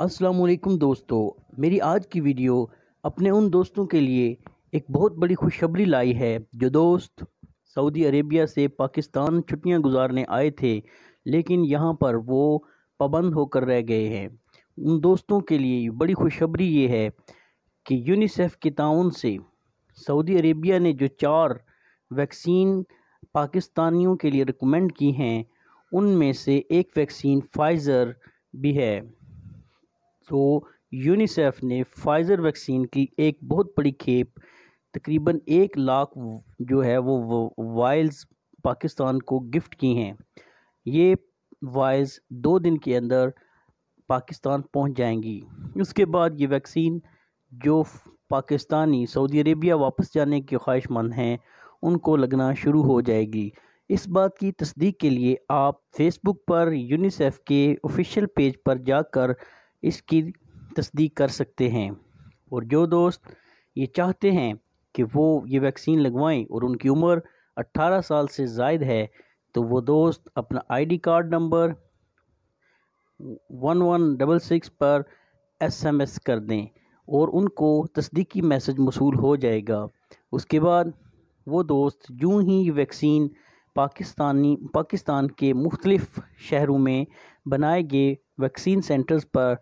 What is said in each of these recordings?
अस्सलाम वालेकुम दोस्तों। मेरी आज की वीडियो अपने उन दोस्तों के लिए एक बहुत बड़ी खुशखबरी लाई है जो दोस्त सऊदी अरेबिया से पाकिस्तान छुट्टियां गुजारने आए थे, लेकिन यहां पर वो पाबंद होकर रह गए हैं। उन दोस्तों के लिए बड़ी खुशखबरी ये है कि यूनिसेफ के ताउन से सऊदी अरेबिया ने जो 4 वैक्सीन पाकिस्तानियों के लिए रिकमेंड की हैं, उनमें से एक वैक्सीन फाइज़र भी है। तो यूनिसेफ ने फाइज़र वैक्सीन की एक बहुत बड़ी खेप तकरीबन 1 लाख जो है वो वाइल्स पाकिस्तान को गिफ्ट की हैं। ये वाइल्स 2 दिन के अंदर पाकिस्तान पहुंच जाएंगी। उसके बाद ये वैक्सीन जो पाकिस्तानी सऊदी अरेबिया वापस जाने के ख्वाहिशमंद हैं उनको लगना शुरू हो जाएगी। इस बात की तस्दीक के लिए आप फेसबुक पर यूनिसेफ के ऑफिशियल पेज पर जाकर इसकी तस्दीक कर सकते हैं। और जो दोस्त ये चाहते हैं कि वो ये वैक्सीन लगवाएं और उनकी उम्र 18 साल से ज़ायद है, तो वो दोस्त अपना आईडी कार्ड नंबर 1166 पर SMS कर दें और उनको तस्दीकी मैसेज मौसूल हो जाएगा। उसके बाद वो दोस्त यूं ही वैक्सीन पाकिस्तान के मुख्तलिफ़ शहरों में बनाए गए वैक्सीन सेंटर्स पर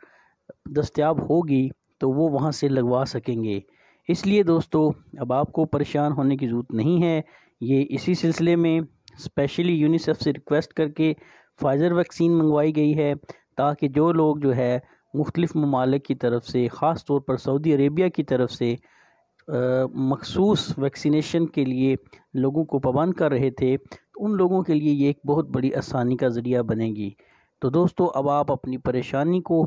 दस्तयाब होगी तो वो वहाँ से लगवा सकेंगे। इसलिए दोस्तों अब आपको परेशान होने की ज़रूरत नहीं है। ये इसी सिलसिले में स्पेशली यूनिसेफ से रिक्वेस्ट करके फाइज़र वैक्सीन मंगवाई गई है, ताकि जो लोग जो है मुख्तलिफ़ ममालिक की तरफ से, ख़ास तौर पर सऊदी अरेबिया की तरफ से मखसूस वैक्सीनेशन के लिए लोगों को पाबंद कर रहे थे, तो उन लोगों के लिए ये एक बहुत बड़ी आसानी का ज़रिया बनेगी। तो दोस्तों अब आप अपनी परेशानी को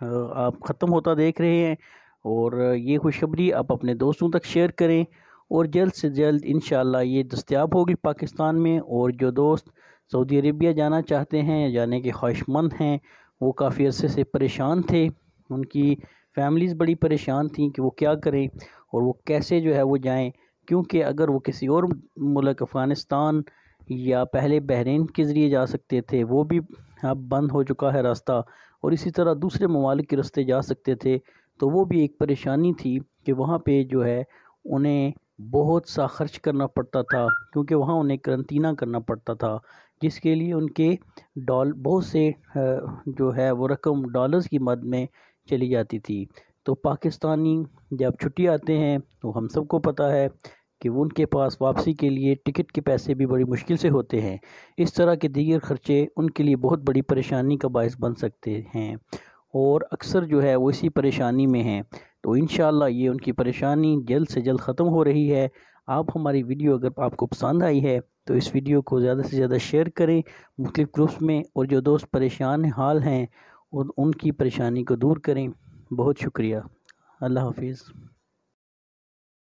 आप ख़त्म होता देख रहे हैं और ये खुशखबरी आप अपने दोस्तों तक शेयर करें और जल्द से जल्द इंशाअल्लाह ये दस्तयाब होगी पाकिस्तान में। और जो दोस्त सऊदी अरेबिया जाना चाहते हैं, जाने के ख्वाहिशमंद हैं, वो काफ़ी अरसे से परेशान थे, उनकी फैमिलीज़ बड़ी परेशान थी कि वो क्या करें और वो कैसे जो है वो जाएं, क्योंकि अगर वो किसी और मुल्क अफ़गानिस्तान या पहले बहरीन के ज़रिए जा सकते थे, वो भी अब बंद हो चुका है रास्ता, और इसी तरह दूसरे ममालिक के रास्ते जा सकते थे, तो वो भी एक परेशानी थी कि वहाँ पे जो है उन्हें बहुत सा खर्च करना पड़ता था, क्योंकि वहाँ उन्हें करंतना करना पड़ता था, जिसके लिए उनके बहुत से जो है वो रकम डॉलर्स की मद में चली जाती थी। तो पाकिस्तानी जब छुट्टी आते हैं तो हम सबको पता है कि उनके पास वापसी के लिए टिकट के पैसे भी बड़ी मुश्किल से होते हैं। इस तरह के दीगर खर्चे उनके लिए बहुत बड़ी परेशानी का बायस बन सकते हैं और अक्सर जो है वो इसी परेशानी में हैं। तो इंशाअल्लाह ये उनकी परेशानी जल्द से जल्द ख़त्म हो रही है। आप हमारी वीडियो अगर आपको पसंद आई है तो इस वीडियो को ज़्यादा से ज़्यादा शेयर करें मुख्तलिफ़ ग्रुप्स में, और जो दोस्त परेशान हाल हैं उनकी परेशानी को दूर करें। बहुत शुक्रिया। अल्लाह हाफिज़।